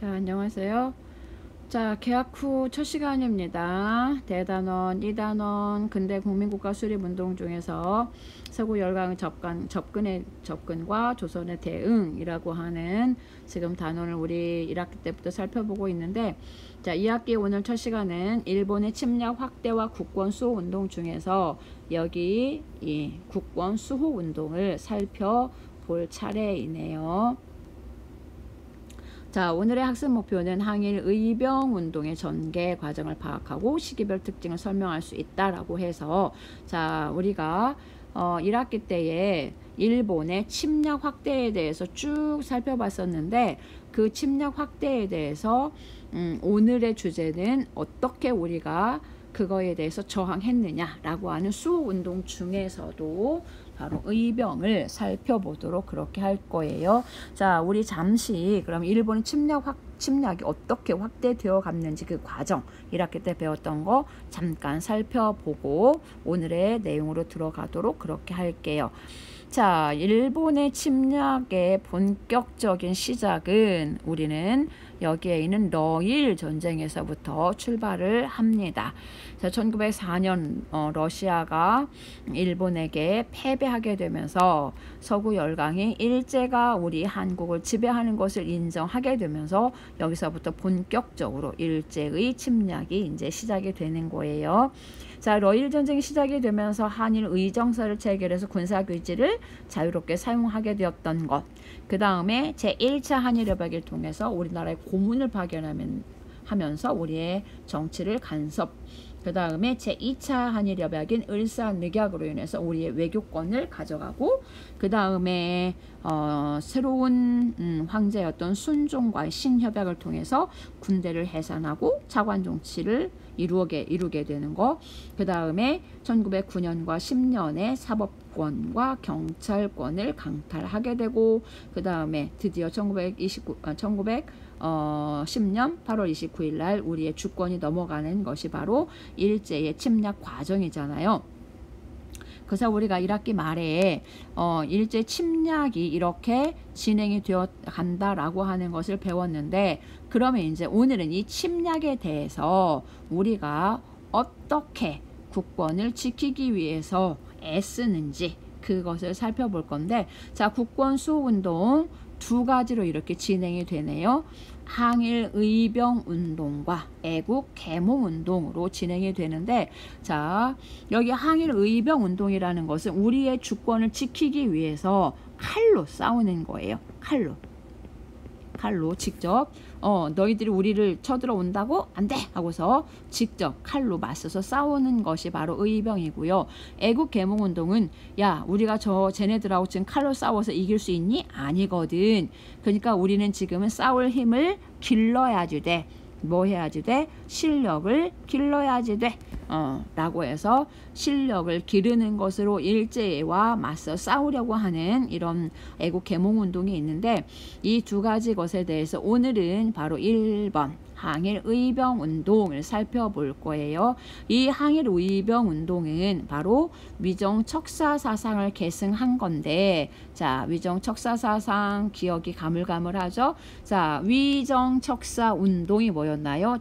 자, 안녕하세요. 자, 개학 후 첫 시간입니다. 대단원, 이단원, 근대 국민국가 수립운동 중에서 서구 열강 접근과 조선의 대응이라고 하는 지금 단원을 우리 1학기 때부터 살펴보고 있는데, 자, 2학기 오늘 첫 시간은 일본의 침략 확대와 국권 수호 운동 중에서 여기 이 국권 수호 운동을 살펴볼 차례이네요. 자, 오늘의 학습 목표는 항일 의병운동의 전개 과정을 파악하고 시기별 특징을 설명할 수 있다라고 해서, 자, 우리가 1학기 때에 일본의 침략 확대에 대해서 쭉 살펴봤었는데, 그 침략 확대에 대해서 오늘의 주제는 어떻게 우리가 그거에 대해서 저항했느냐라고 하는 수호운동 중에서도 바로 의병을 살펴보도록 그렇게 할 거예요. 자, 우리 잠시 그럼 일본의 침략이 어떻게 확대되어 갔는지 그 과정 1학기 때 배웠던 거 잠깐 살펴보고 오늘의 내용으로 들어가도록 그렇게 할게요. 자, 일본의 침략의 본격적인 시작은 우리는 여기에 있는 러일 전쟁에서부터 출발을 합니다. 자, 1904년 러시아가 일본에게 패배하게 되면서 서구 열강이 일제가 우리 한국을 지배하는 것을 인정하게 되면서 여기서부터 본격적으로 일제의 침략이 이제 시작이 되는 거예요. 자, 러일 전쟁이 시작이 되면서 한일 의정서를 체결해서 군사규지를 자유롭게 사용하게 되었던 것. 그 다음에 제1차 한일협약을 통해서 우리나라의 고문을 파견하면서 우리의 정치를 간섭. 그 다음에 제2차 한일협약인 을사늑약으로 인해서 우리의 외교권을 가져가고, 그 다음에 새로운 황제였던 순종과의 신협약을 통해서 군대를 해산하고 차관 정치를 이루게 되는 거. 그 다음에 1909년과 10년에 사법권과 경찰권을 강탈하게 되고, 그 다음에 드디어 1910년 8월 29일 날 우리의 주권이 넘어가는 것이 바로 일제의 침략 과정이잖아요. 그래서 우리가 1학기 말에 일제 침략이 이렇게 진행이 되어 간다라고 하는 것을 배웠는데, 그러면 이제 오늘은 이 침략에 대해서 우리가 어떻게 국권을 지키기 위해서 애쓰는지 그것을 살펴볼 건데, 자, 국권 수호 운동 두 가지로 이렇게 진행이 되네요. 항일 의병 운동과 애국 계몽 운동으로 진행이 되는데, 자, 여기 항일 의병 운동이라는 것은 우리의 주권을 지키기 위해서 칼로 싸우는 거예요. 칼로 직접 너희들이 우리를 쳐들어온다고? 안 돼! 하고서 직접 칼로 맞서서 싸우는 것이 바로 의병이고요. 애국 계몽운동은 야, 우리가 쟤네들하고 지금 칼로 싸워서 이길 수 있니? 아니거든. 그러니까 우리는 지금은 싸울 힘을 길러야지 돼. 뭐 해야지 돼? 실력을 길러야지 돼. 라고 해서 실력을 기르는 것으로 일제와 맞서 싸우려고 하는 이런 애국 계몽 운동이 있는데, 이 두 가지 것에 대해서 오늘은 바로 1번 항일 의병 운동을 살펴볼 거예요. 이 항일 의병 운동은 바로 위정 척사 사상을 계승한 건데, 자, 위정 척사 사상 기억이 가물가물하죠. 자, 위정 척사 운동이 뭐였나요?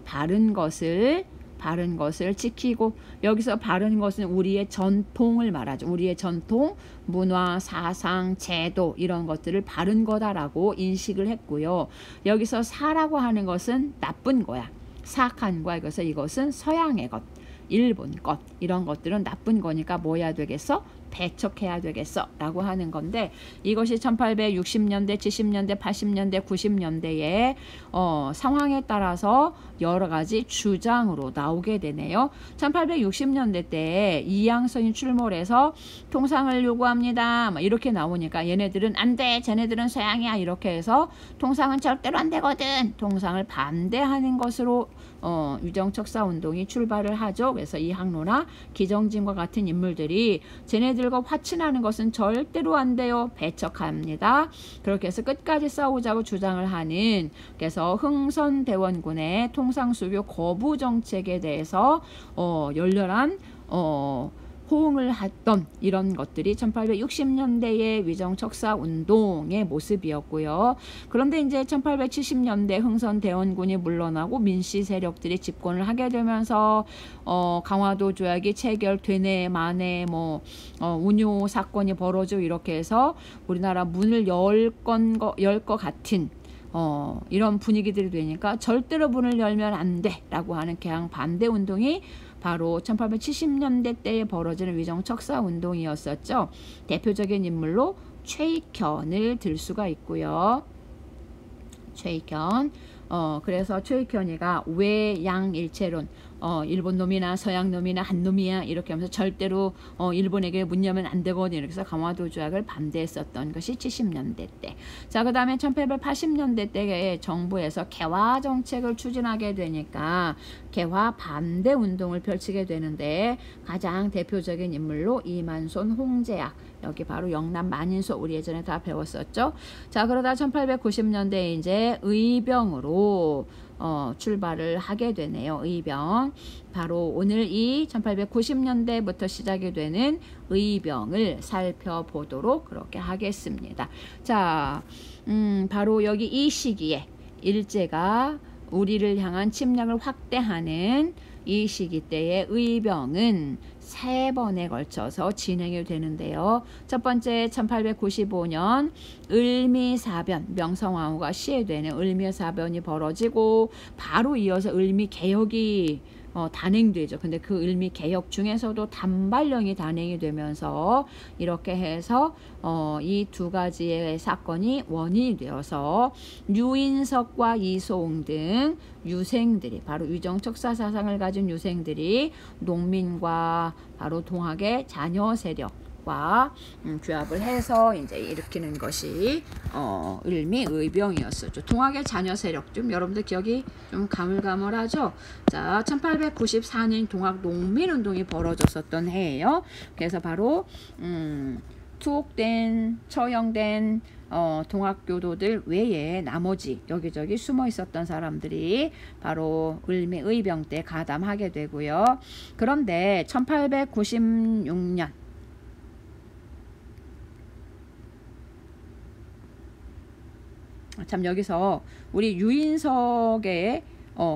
바른 것을 지키고, 여기서 바른 것은 우리의 전통을 말하죠. 우리의 전통, 문화, 사상, 제도 이런 것들을 바른 거다라고 인식을 했고요. 여기서 사라고 하는 것은 나쁜 거야. 사악한 거야. 그래서 이것은 서양의 것, 일본 것, 이런 것들은 나쁜 거니까 뭐 해야 되겠어? 배척해야 되겠어 라고 하는 건데, 이것이 1860년대, 70년대, 80년대, 90년대의 상황에 따라서 여러 가지 주장으로 나오게 되네요. 1860년대 때 이양선이 출몰해서 통상을 요구합니다. 이렇게 나오니까 얘네들은 안 돼, 쟤네들은 서양이야 이렇게 해서 통상은 절대로 안 되거든. 통상을 반대하는 것으로 위정척사 운동이 출발을 하죠. 그래서 이항로나 기정진과 같은 인물들이 쟤네들과 화친하는 것은 절대로 안 돼요. 배척합니다. 그렇게 해서 끝까지 싸우자고 주장을 하는, 그래서 흥선대원군의 통상수교 거부 정책에 대해서 열렬한 호응을 했던 이런 것들이 1860년대의 위정척사 운동의 모습이었고요. 그런데 이제 1870년대 흥선 대원군이 물러나고 민씨 세력들이 집권을 하게 되면서 강화도 조약이 체결되네 마네 운요 사건이 벌어지고 이렇게 해서 우리나라 문을 열 것 같은 이런 분위기들이 되니까 절대로 문을 열면 안 돼 라고 하는 개항 반대 운동이 바로 1870년대 때에 벌어지는 위정척사 운동이었었죠. 대표적인 인물로 최익현을 들 수가 있고요. 최익현. 그래서 최익현이가 외양일체론, 일본 놈이나 서양 놈이나 한 놈이야 이렇게 하면서 절대로 일본에게 문 열면 안 되거든요. 이렇게 해서 강화도 조약을 반대했었던 것이 70년대 때. 자, 그 다음에 1880년대 때에 정부에서 개화 정책을 추진하게 되니까 개화 반대 운동을 펼치게 되는데 가장 대표적인 인물로 이만손, 홍제약, 여기 바로 영남 만인소 우리 예전에 다 배웠었죠. 자, 그러다 1890년대에 이제 의병으로 출발을 하게 되네요. 의병. 바로 오늘 이 1890년대부터 시작이 되는 의병을 살펴보도록 그렇게 하겠습니다. 자, 바로 여기 이 시기에 일제가 우리를 향한 침략을 확대하는 이 시기 때의 의병은 3번에 걸쳐서 진행이 되는데요. 첫 번째 1895년 을미사변, 명성황후가 시해되는 을미사변이 벌어지고 바로 이어서 을미개혁이 단행되죠. 근데 그 을미개혁 중에서도 단발령이 단행이 되면서 이렇게 해서 이 두 가지의 사건이 원인이 되어서 유인석과 이소웅 등 유생들이, 바로 위정척사 사상을 가진 유생들이 농민과 바로 동학의 자녀 세력과 규합을 해서 이제 일으키는 것이 을미의병이었었죠. 동학의 자녀 세력 좀 여러분들 기억이 좀 가물가물하죠. 자, 1894년 동학 농민운동이 벌어졌었던 해예요. 그래서 바로 투옥된, 처형된 동학교도들 외에 나머지 여기저기 숨어 있었던 사람들이 바로 을미의병 때 가담하게 되고요. 그런데 1896년 참 여기서 우리 유인석의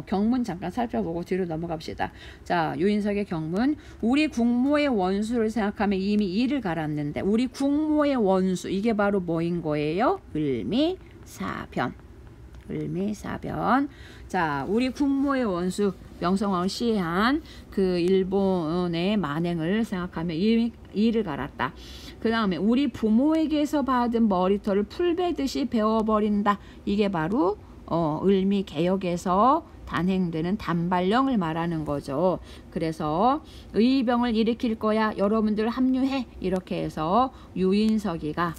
경문 잠깐 살펴보고 뒤로 넘어갑시다. 자, 유인석의 경문. 우리 국모의 원수를 생각하면 이미 이를 갈았는데 우리 국모의 원수, 이게 바로 뭐인 거예요? 을미사변. 을미사변. 자, 우리 국모의 원수, 명성황후 시해한 그 일본의 만행을 생각하면 이를 갈았다. 그 다음에 우리 부모에게서 받은 머리털을 풀베듯이 베어버린다. 이게 바로 을미개혁에서 단행되는 단발령을 말하는 거죠. 그래서 의병을 일으킬 거야, 여러분들 합류해, 이렇게 해서 유인석이가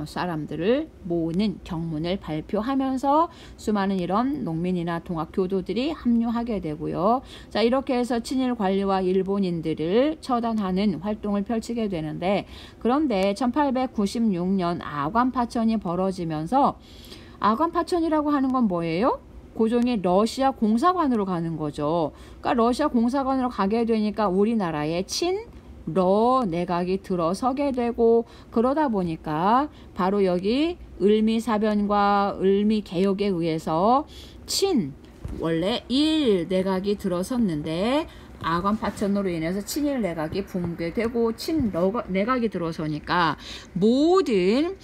사람들을 모으는 경문을 발표하면서 수많은 이런 농민이나 동학교도들이 합류하게 되고요. 자, 이렇게 해서 친일 관리와 일본인들을 처단하는 활동을 펼치게 되는데, 그런데 1896년 아관파천이 벌어지면서, 아관파천이라고 하는 건 뭐예요? 고종이 러시아 공사관으로 가는 거죠. 그러니까 러시아 공사관으로 가게 되니까 우리나라의 친러 내각이 들어서게 되고, 그러다 보니까 바로 여기 을미사변과 을미개혁에 의해서 원래 일 내각이 들어섰는데 아관파천으로 인해서 친일 내각이 붕괴되고 친러 내각이 들어서니까 모든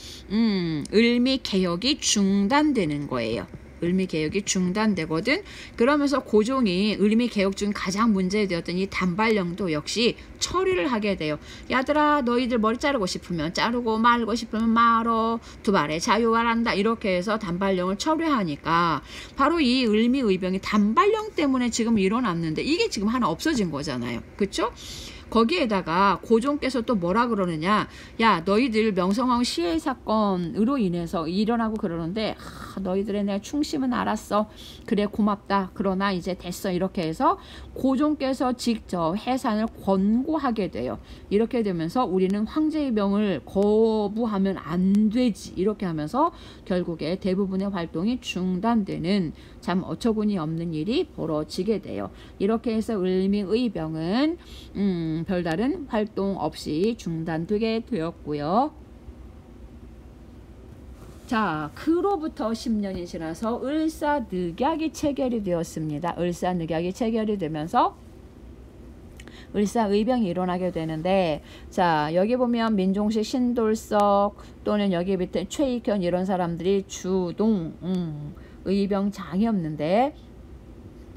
을미개혁이 중단되는 거예요. 을미개혁이 중단되거든. 그러면서 고종이 을미개혁 중 가장 문제되었던 이 단발령도 역시 처리를 하게 돼요. 야들아, 너희들 머리 자르고 싶으면 자르고 말고 싶으면 말어, 두 발의 자유화란다. 이렇게 해서 단발령을 처리하니까 바로 이 을미의병이 단발령 때문에 지금 일어났는데 이게 지금 하나 없어진 거잖아요. 그쵸? 거기에다가 고종께서 또 뭐라 그러느냐, 야, 너희들 명성황후 시해 사건으로 인해서 일어나고 그러는데 너희들의 내 충심은 알았어, 그래 고맙다, 그러나 이제 됐어, 이렇게 해서 고종께서 직접 해산을 권고하게 돼요. 이렇게 되면서 우리는 황제의병을 거부하면 안 되지, 이렇게 하면서 결국에 대부분의 활동이 중단되는 참 어처구니 없는 일이 벌어지게 돼요. 이렇게 해서 을미의병은 별다른 활동 없이 중단되게 되었고요. 자, 그로부터 10년이 지나서 을사늑약이 체결이 되었습니다. 을사늑약이 체결이 되면서 을사의병이 일어나게 되는데, 자, 여기 보면 민종식, 신돌석 또는 여기 밑에 최익현 이런 사람들이 주동 의병장이었는데,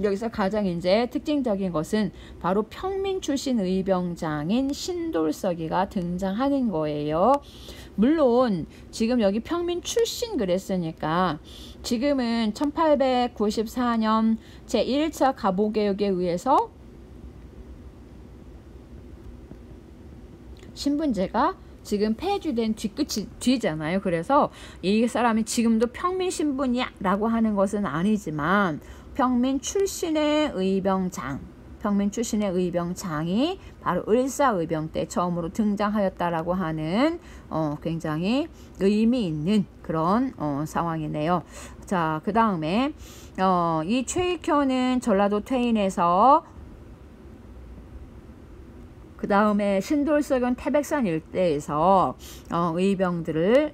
여기서 가장 이제 특징적인 것은 바로 평민 출신 의병장인 신돌석이가 등장하는 거예요. 물론 지금 여기 평민 출신 그랬으니까 지금은 1894년 제1차 갑오개혁에 의해서 신분제가 지금 폐지된 뒤잖아요. 그래서 이 사람이 지금도 평민 신분이야 라고 하는 것은 아니지만 평민 출신의 의병장이 바로 을사의병 때 처음으로 등장하였다라고 하는 굉장히 의미 있는 그런 상황이네요. 자, 그 다음에 이 최익현은 전라도 퇴인해서, 그 다음에 신돌석은 태백산 일대에서 의병들을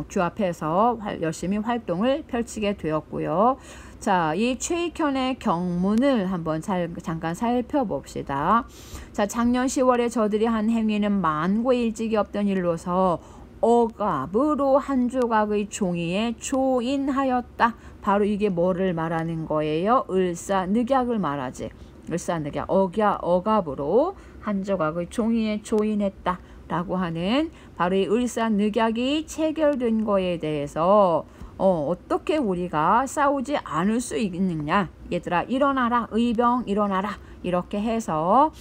규합해서 열심히 활동을 펼치게 되었고요. 자, 이 최익현의 경문을 한번 잠깐 살펴봅시다. 자, 작년 10월에 저들이 한 행위는 만고 일찍이 없던 일로서 억압으로 한 조각의 종이에 조인하였다. 바로 이게 뭐를 말하는 거예요? 을사늑약을 말하지. 을사늑약, 억압으로 한 조각의 종이에 조인했다 라고 하는 바로 이 을사늑약이 체결된 거에 대해서 어떻게 우리가 싸우지 않을 수 있느냐. 얘들아 일어나라, 의병 일어나라, 이렇게 해서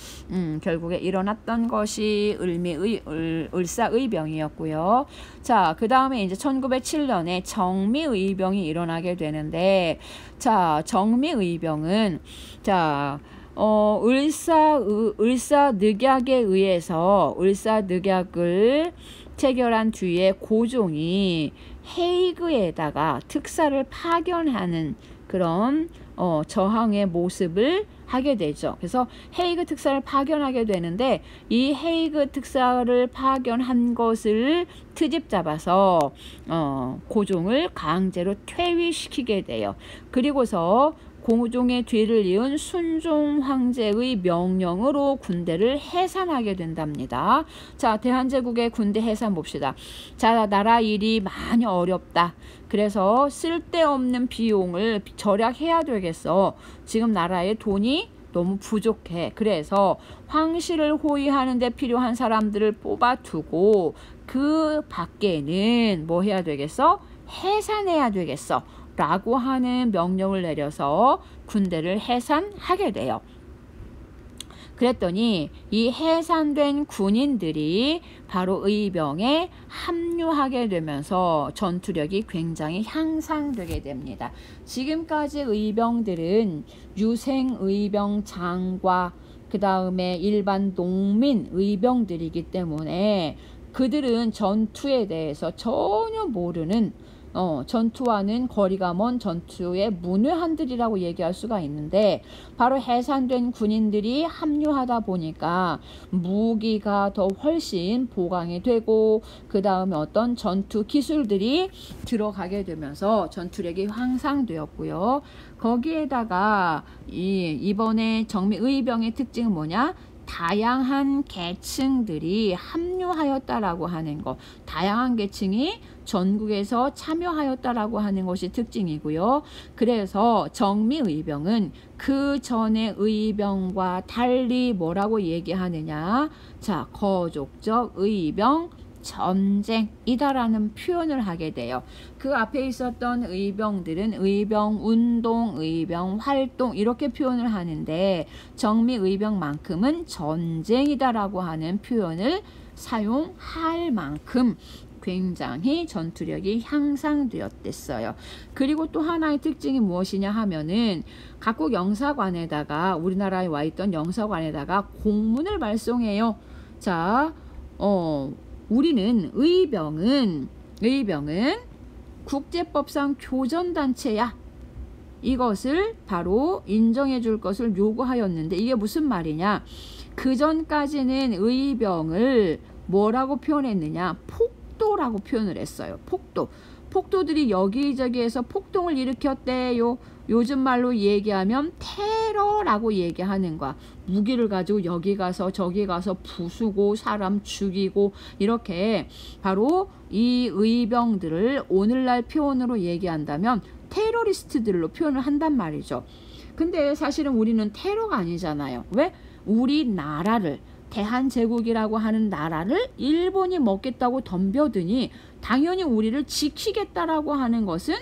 결국에 일어났던 것이 을사의병이었고요. 자, 그 다음에 이제 1907년에 정미의병이 일어나게 되는데, 자, 정미의병은 자 을사늑약에 의해서 을사늑약을 체결한 뒤에 고종이 헤이그에다가 특사를 파견하는 그런 저항의 모습을 하게 되죠. 그래서 헤이그 특사를 파견하게 되는데, 이 헤이그 특사를 파견한 것을 트집 잡아서 고종을 강제로 퇴위시키게 돼요. 그리고서 고종의 뒤를 이은 순종 황제의 명령으로 군대를 해산하게 된답니다. 자, 대한제국의 군대 해산 봅시다. 자, 나라 일이 많이 어렵다. 그래서 쓸데없는 비용을 절약해야 되겠어. 지금 나라에 돈이 너무 부족해. 그래서 황실을 호위하는 데 필요한 사람들을 뽑아두고 그 밖에는 뭐 해야 되겠어? 해산해야 되겠어 라고 하는 명령을 내려서 군대를 해산하게 돼요. 그랬더니 이 해산된 군인들이 바로 의병에 합류하게 되면서 전투력이 굉장히 향상되게 됩니다. 지금까지 의병들은 유생의병장과 그 다음에 일반 농민 의병들이기 때문에 그들은 전투에 대해서 전혀 모르는, 전투와는 거리가 먼 전투의 문외한들이라고 얘기할 수가 있는데, 바로 해산된 군인들이 합류하다 보니까 무기가 더 훨씬 보강이 되고, 그 다음에 어떤 전투 기술들이 들어가게 되면서 전투력이 향상되었고요. 거기에다가 이번에 정미의병의 특징은 뭐냐? 다양한 계층들이 합류하였다라고 하는 것, 다양한 계층이 전국에서 참여하였다라고 하는 것이 특징이고요. 그래서 정미의병은 그 전의 의병과 달리 뭐라고 얘기하느냐? 자, 거족적 의병 전쟁이다라는 표현을 하게 돼요. 그 앞에 있었던 의병들은 의병운동, 의병활동 이렇게 표현을 하는데, 정미의병만큼은 전쟁이다라고 하는 표현을 사용할 만큼 굉장히 전투력이 향상되었댔어요. 그리고 또 하나의 특징이 무엇이냐 하면은 각국 영사관에다가, 우리나라에 와 있던 영사관에다가 공문을 발송해요. 자, 우리는 의병은 국제법상 교전단체야. 이것을 바로 인정해 줄 것을 요구하였는데, 이게 무슨 말이냐? 그 전까지는 의병을 뭐라고 표현했느냐? 폭도라고 표현을 했어요. 폭도. 폭도들이 여기저기에서 폭동을 일으켰대요. 요즘 말로 얘기하면 테러라고 얘기하는 거야. 무기를 가지고 여기 가서 저기 가서 부수고 사람 죽이고 이렇게 바로 이 의병들을 오늘날 표현으로 얘기한다면 테러리스트들로 표현을 한단 말이죠. 근데 사실은 우리는 테러가 아니잖아요. 왜? 우리나라를 대한제국이라고 하는 나라를 일본이 먹겠다고 덤벼드니 당연히 우리를 지키겠다라고 하는 것은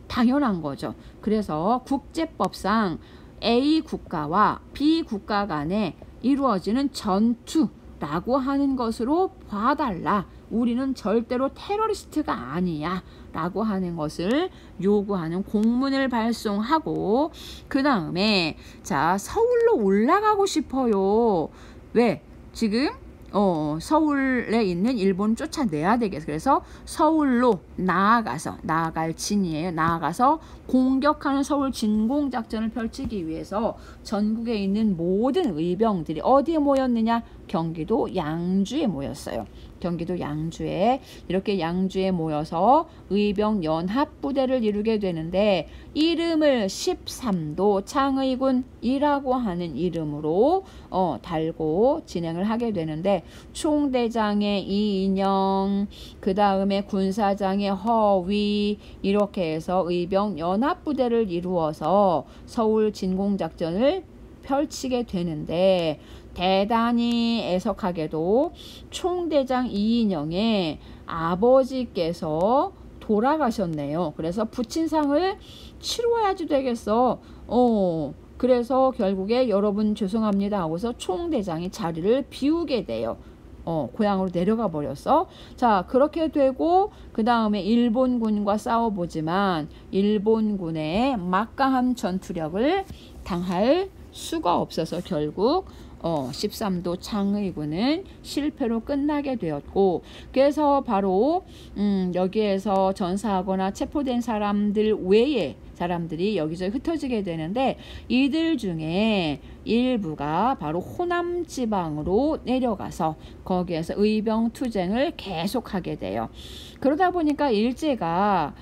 당연한 거죠. 그래서 국제법상 A 국가와 B 국가 간에 이루어지는 전투라고 하는 것으로 봐달라. 우리는 절대로 테러리스트가 아니야 라고 하는 것을 요구하는 공문을 발송하고 그 다음에 자 서울로 올라가고 싶어요. 왜? 지금 서울에 있는 일본 쫓아내야 되겠어. 그래서 서울로 나아갈 진이에요. 나아가서 공격하는 서울 진공작전을 펼치기 위해서 전국에 있는 모든 의병들이 어디에 모였느냐? 경기도 양주에 모였어요. 경기도 양주에 이렇게 양주에 모여서 의병 연합부대를 이루게 되는데 이름을 13도 창의군이라고 하는 이름으로 달고 진행을 하게 되는데 총대장의 이인영 그 다음에 군사장의 허위 이렇게 해서 의병 연합부대를 이루어서 서울 진공작전을 펼치게 되는데 대단히 애석하게도 총대장 이인영의 아버지께서 돌아가셨네요. 그래서 부친상을 치러야지 되겠어. 그래서 결국에 여러분 죄송합니다 하고서 총대장이 자리를 비우게 돼요. 고향으로 내려가 버렸어. 자, 그렇게 되고 그 다음에 일본군과 싸워보지만 일본군의 막강한 전투력을 당할 수가 없어서 결국 13도 창의군은 실패로 끝나게 되었고 그래서 바로 여기에서 전사하거나 체포된 사람들 외에 사람들이 여기저기 흩어지게 되는데 이들 중에 일부가 바로 호남 지방으로 내려가서 거기에서 의병 투쟁을 계속하게 돼요. 그러다 보니까 일제가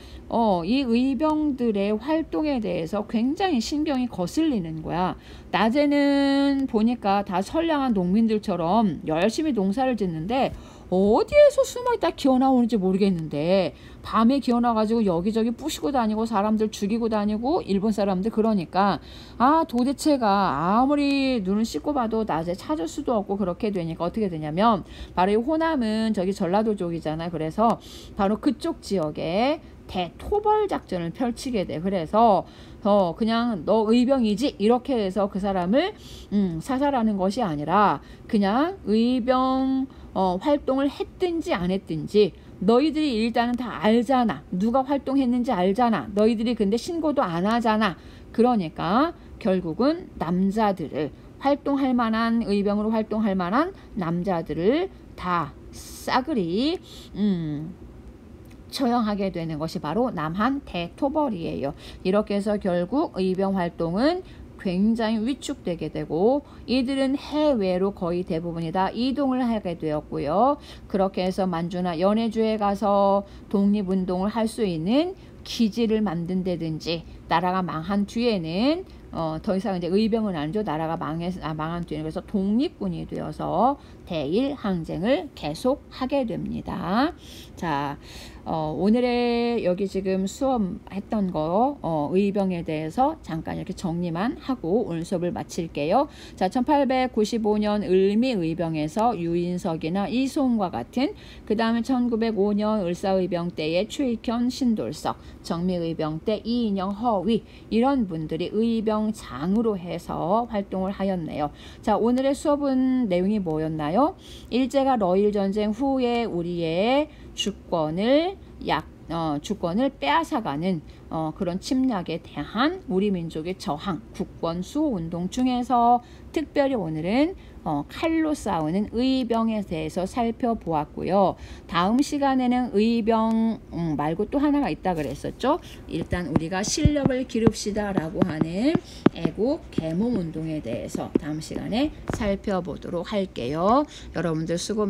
이 의병들의 활동에 대해서 굉장히 신경이 거슬리는 거야. 낮에는 보니까 다 선량한 농민들처럼 열심히 농사를 짓는데 어디에서 숨어있다 기어나오는지 모르겠는데 밤에 기어나가지고 여기저기 부시고 다니고 사람들 죽이고 다니고 일본 사람들 그러니까 도대체가 아무리 눈을 씻고 봐도 낮에 찾을 수도 없고 그렇게 되니까 어떻게 되냐면 바로 이 호남은 저기 전라도 쪽이잖아요. 그래서 바로 그쪽 지역에 대토벌 작전을 펼치게 돼. 그래서 그냥 너 의병이지 이렇게 해서 그 사람을 사살하는 것이 아니라 그냥 의병 활동을 했든지 안 했든지 너희들이 일단은 다 알잖아. 누가 활동했는지 알잖아. 너희들이 근데 신고도 안 하잖아. 그러니까 결국은 남자들을 활동할 만한 의병으로 활동할 만한 남자들을 다 싸그리 처형하게 되는 것이 바로 남한 대토벌이에요. 이렇게 해서 결국 의병 활동은 굉장히 위축되게 되고 이들은 해외로 거의 대부분이 다 이동을 하게 되었고요. 그렇게 해서 만주나 연해주에 가서 독립운동을 할 수 있는 기지를 만든다든지 나라가 망한 뒤에는 더 이상 이제 의병은 아니죠. 나라가 망한 뒤에는 그래서 독립군이 되어서 대일 항쟁을 계속하게 됩니다. 자, 오늘의 여기 지금 수업했던 거 의병에 대해서 잠깐 이렇게 정리만 하고 오늘 수업을 마칠게요. 자, 1895년 을미의병에서 유인석이나 이소음과 같은 그 다음에 1905년 을사의병 때의 최익현, 신돌석, 정미의병 때 이인영, 허위 이런 분들이 의병장으로 해서 활동을 하였네요. 자, 오늘의 수업은 내용이 뭐였나요? 일제가 러일 전쟁 후에 우리의 주권을 빼앗아가는 그런 침략에 대한 우리 민족의 저항, 국권 수호 운동 중에서 특별히 오늘은 칼로 싸우는 의병에 대해서 살펴보았고요. 다음 시간에는 의병 말고 또 하나가 있다 그랬었죠. 일단 우리가 실력을 기릅시다 라고 하는 애국 계몽운동에 대해서 다음 시간에 살펴보도록 할게요. 여러분들 수고 많이